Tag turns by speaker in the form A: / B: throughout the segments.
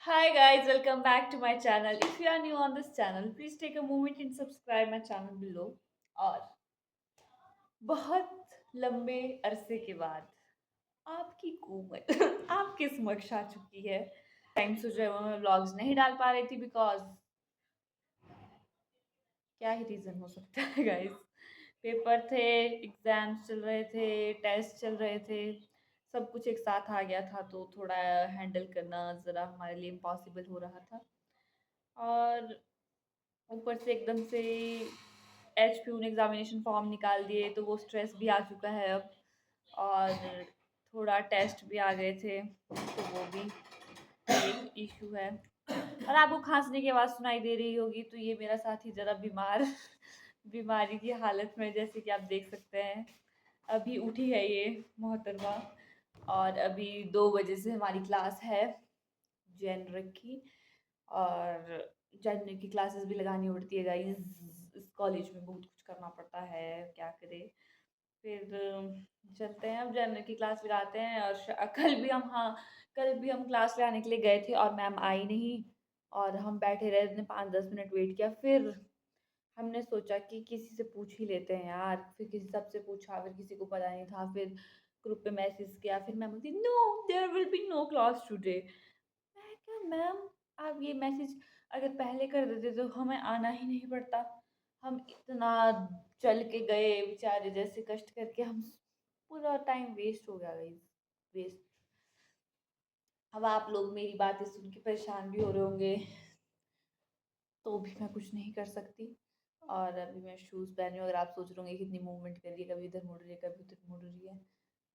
A: Hi guys, welcome back to my channel. If you are new on this channel, please take a moment and subscribe my channel below. और बहुत लंबे अरसे के बाद आपकी कोमल आपके समक्ष आ चुकी है। टाइम से जो है वो मैं व्लॉग्स नहीं डाल पा रही थी बिकॉज क्या ही रीज़न हो सकता है गाइस। पेपर थे, एग्जाम्स चल रहे थे, टेस्ट चल रहे थे, सब कुछ एक साथ आ गया था तो थोड़ा हैंडल करना ज़रा हमारे लिए इम्पॉसिबल हो रहा था। और ऊपर से एकदम से एचपीयू ने एग्जामिनेशन फॉर्म निकाल दिए तो वो स्ट्रेस भी आ चुका है अब। और थोड़ा टेस्ट भी आ गए थे तो वो भी एक इशू है। और आपको खांसने की आवाज़ सुनाई दे रही होगी तो ये मेरा साथी ज़रा बीमार बीमारी की हालत में, जैसे कि आप देख सकते हैं अभी उठी है ये मोहतरमा। और अभी 2 बजे से हमारी क्लास है जनरल की। और जनरल की क्लासेस भी लगानी पड़ती है गाइस। इस कॉलेज में बहुत कुछ करना पड़ता है, क्या करें। फिर चलते हैं अब जनरल की क्लास लगाते हैं। और कल भी हम, हाँ, कल भी हम क्लास लगाने के लिए गए थे और मैम आई नहीं। और हम बैठे रहे, ने 5-10 मिनट वेट किया। फिर हमने सोचा कि किसी से पूछ ही लेते हैं यार। फिर किसी सबसे पूछा, फिर किसी को पता नहीं था। फिर ग्रुप पे मैसेज किया, फिर मैम बोलती no, there will be no class today. मैं क्या मैम, आप ये मैसेज अगर पहले कर देते तो हमें आना ही नहीं पड़ता। हम इतना चल के गए बेचारे, जैसे कष्ट करके हम पूरा टाइम वेस्ट हो गया गाइस, वेस्ट। अब आप लोग मेरी बातें सुन के परेशान भी हो रहे होंगे तो भी मैं कुछ नहीं कर सकती। और अभी मैं शूज़ पहनी हूँ। अगर आप सोच रहे होंगे कितनी मूवमेंट कर रही है, कभी इधर मुड़ रही है कभी उधर मुड़ रही है।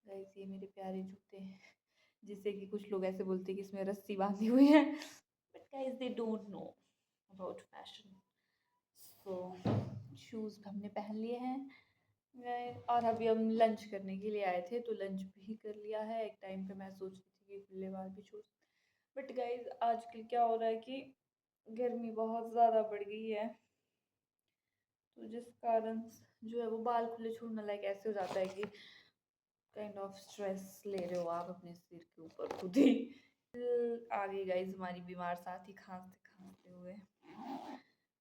A: गाइस ये मेरे प्यारे जूते हैं जिससे कि कुछ लोग ऐसे बोलते हैं कि इसमें रस्सी बांधी हुई है, but guys they don't know about fashion. So shoes हमने पहन लिए हैं गाइस। और अभी हम लंच करने के लिए आए थे तो लंच भी कर लिया है। एक टाइम पे मैं सोच रही थी कि खुले बाल भी शूज़, बट गाइस आजकल क्या हो रहा है कि गर्मी बहुत ज़्यादा बढ़ गई है तो जिस कारण जो है वो बाल खुले छोड़ना लाइक ऐसे हो जाता है कि काइंड ऑफ स्ट्रेस ले रहे हो आप अपने सिर के ऊपर खुद ही। आ गई गाइस हमारी बीमार साथी खांसते खांसते हुए।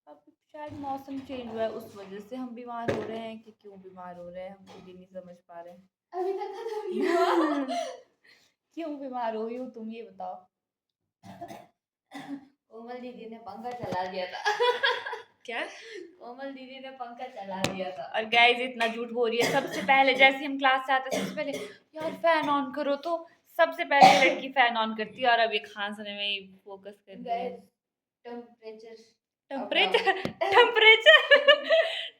A: अब शायद मौसम चेंज हुआ है उस वजह से हम बीमार हो रहे हैं, कि क्यों बीमार हो रहे हैं हम खुद ही नहीं समझ पा रहे हैं। अभी तक खत्म नहीं हुआ क्यों बीमार हो रही हो तुम, ये बताओ। कोमल दीदी ने पंखा चला दिया था क्या? कोमल दीदी ने पंखा चला दिया था। और गाइस इतना झूठ बोल रही है। सबसे पहले जैसे हम क्लास से आते सबसे पहले यार फैन ऑन करो, तो सबसे पहले लड़की फैन ऑन करती है और अब ये खांसने में ही फोकस कर रही है। Temperature temperature temperature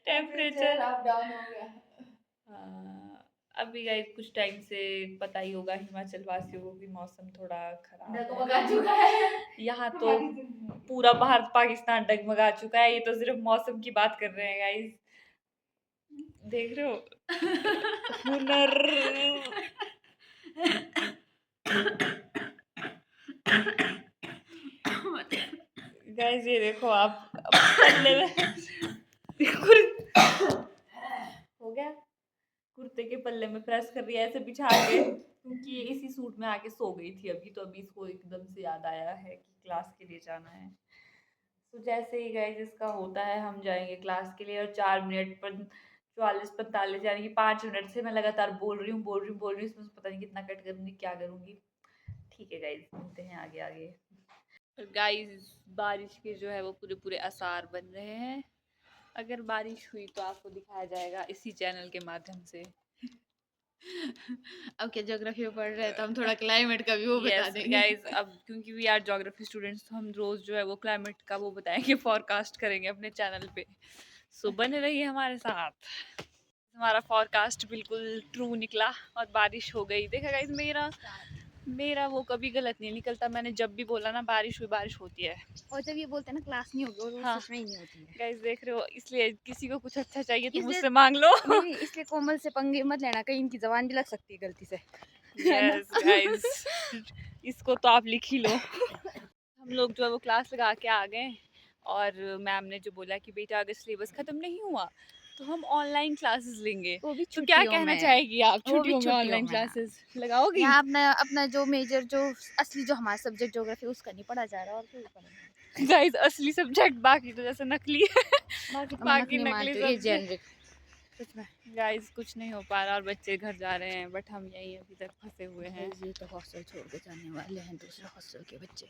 A: temperature up down हो गया। हाँ, अभी गाइस कुछ टाइम से पता ही होगा हिमाचल वासियों को कि मौसम थोड़ा खराब डगमगा चुका है। यहाँ तो पूरा भारत पाकिस्तान डगमगा चुका है। ये तो सिर्फ मौसम की बात कर रहे हैं गाइस, देख रहे हो हुनर। गाइस ये देखो आप पल्ले में हो गया, कुर्ते के पल्ले में प्रेस कर रही है ऐसे बिछा के, क्योंकि ये इसी सूट में आके सो गई थी अभी। तो अभी इसको एकदम से याद आया है कि क्लास के लिए जाना है। तो जैसे ही गाइस इसका होता है हम जाएंगे क्लास के लिए। और 4 मिनट पर 44-45 यानी कि 5 मिनट से मैं लगातार बोल रही हूँ बोल रही हूँ बोल रही हूँ। इसमें पता नहीं कितना कट करूंगी क्या करूंगी। ठीक है गाइस, मिलते हैं आगे आगे। गाइस बारिश के जो है वो पूरे पूरे आसार बन रहे हैं। अगर बारिश हुई तो आपको दिखाया जाएगा इसी चैनल के माध्यम से।
B: अब क्या ज्योग्राफी में पढ़ रहे हैं तो हम थोड़ा क्लाइमेट का भी वो बता
A: यस
B: देंगे।
A: गाइस, अब क्योंकि वी आर ज्योग्राफी स्टूडेंट्स तो हम रोज जो है वो क्लाइमेट का वो बताएंगे, फॉरकास्ट करेंगे अपने चैनल पे। सो बने रहिए हमारे साथ। हमारा फॉरकास्ट बिल्कुल ट्रू निकला और बारिश हो गई। देखा गाइस, मेरा मेरा वो कभी गलत नहीं निकलता। मैंने जब भी बोला ना बारिश हुई, बारिश होती है।
B: और जब ये बोलते हैं ना क्लास नहीं होगी, और वो
A: हाँ
B: सच में ही नहीं होती है।
A: गाइस देख रहे हो, इसलिए किसी को कुछ अच्छा चाहिए तो
B: इसलिए
A: मुझसे मांग लो।
B: नहीं नहीं, इसलिए कोमल से पंगे मत लेना, कहीं इनकी जबान भी लग सकती है गलती से, है ना।
A: यस गाइस, इसको तो आप लिख ही लो। हम लोग जो है वो क्लास लगा के आ गए। और मैम ने जो बोला कि बेटा अगर सिलेबस ख़त्म नहीं हुआ
B: तो हम ऑनलाइन क्लासेस लेंगे।
C: वो भी
B: तो क्या
C: छुट्टियों
B: कहना
C: में।
B: चाहेगी आप
C: वो भी
B: छुट्टियों में
C: छुट्टियों
B: ऑनलाइन
C: में, हाँ।
B: क्लासेस लगाओगी?
C: यहाँ अपना अपना जो मेजर जो असली जो हमारा सब्जेक्ट ज्योग्राफी उसका नहीं पढ़ा जा रहा और फिर पढ़ेंगे।
B: गाइस असली सब्जेक्ट बाकी तो जैसे नकली है।
C: बाकी तो मैं
B: बाकी
C: नकली
B: नकली
C: मानती हूँ, ये
B: सब्जेक्ट।
C: जेनरिक सच में।
B: गाइस कुछ नहीं हो पा रहा और बच्चे घर जा रहे हैं बट हम यहीं अभी तक फंसे हुए हैं।
C: ये तो हॉस्टल छोड़ के जाने वाले हैं दूसरे हॉस्टल के बच्चे।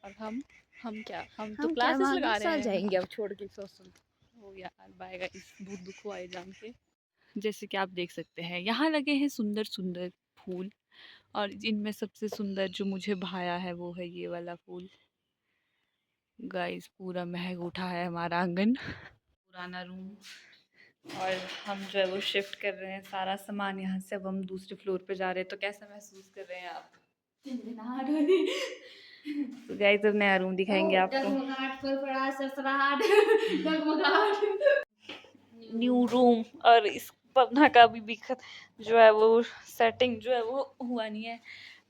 B: और हम क्या, हम तो
C: हम क्या
B: क्लासेस
C: वहाँ
B: लगा
C: अगले
B: रहे
C: साल
B: हैं।
C: जाएंगे अब छोड़ के हॉस्टल।
B: हो यार बाय गाइस, बहुत दुख हुआ है जान के। जैसे कि आप देख सकते हैं यहाँ लगे हैं सुंदर सुंदर फूल, और इनमें सबसे सुंदर जो मुझे भाया है वो है ये वाला फूल। गाइस पूरा महक उठा है हमारा आंगन, पुराना रूम। और हम जो है वो शिफ्ट कर रहे हैं सारा सामान यहाँ से। अब हम दूसरे फ्लोर पे जा रहे हैं। तो कैसा महसूस कर रहे हैं आप? तो गाइस अब नया रूम दिखाएंगे आपको। New room. और इस पन्ना का भी जो है वो सेटिंग जो है वो हुआ नहीं है।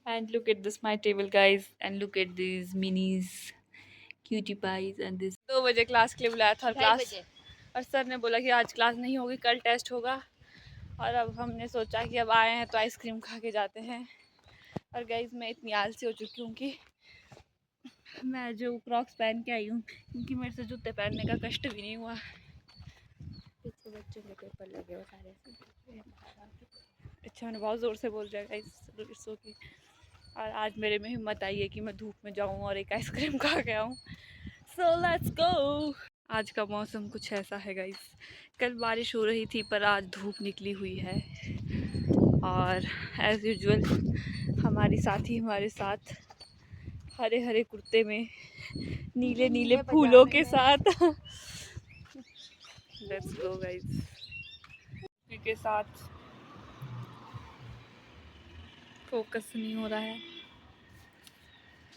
B: And look at this my table guys, and look at this mini's cutie pies and this. 2 बजे क्लास के लिए बुलाया था क्लास, और सर ने बोला कि आज क्लास नहीं होगी, कल टेस्ट होगा। और अब हमने सोचा कि अब आए हैं तो आइसक्रीम खा के जाते हैं। और गाइस मैं इतनी आलसी हो चुकी हूँ कि मैं जो क्रॉक्स पहन के आई हूँ क्योंकि मेरे से जूते पहनने का कष्ट भी नहीं हुआ।
C: पीछे बच्चों के पेपर लगे हुए सारे।
B: अच्छा मैंने बहुत ज़ोर से बोल दिया गाइस, इट्स ओके। और आज मेरे में हिम्मत आई है कि मैं धूप में जाऊँ और एक आइसक्रीम खा के आऊँ। So let's go. आज का मौसम कुछ ऐसा है गाइस, कल बारिश हो रही थी पर आज धूप निकली हुई है। और एज़ यूजुअल हमारी साथी हमारे साथ हरे हरे कुर्ते में नीले नीले फूलों के साथ। लेट्स गो गाइस के साथ। फोकस नहीं हो रहा है।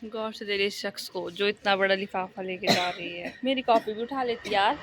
B: गौर से दे रही इस शख्स को जो इतना बड़ा लिफाफा लेके जा रही है। मेरी कॉपी भी उठा लेती यार।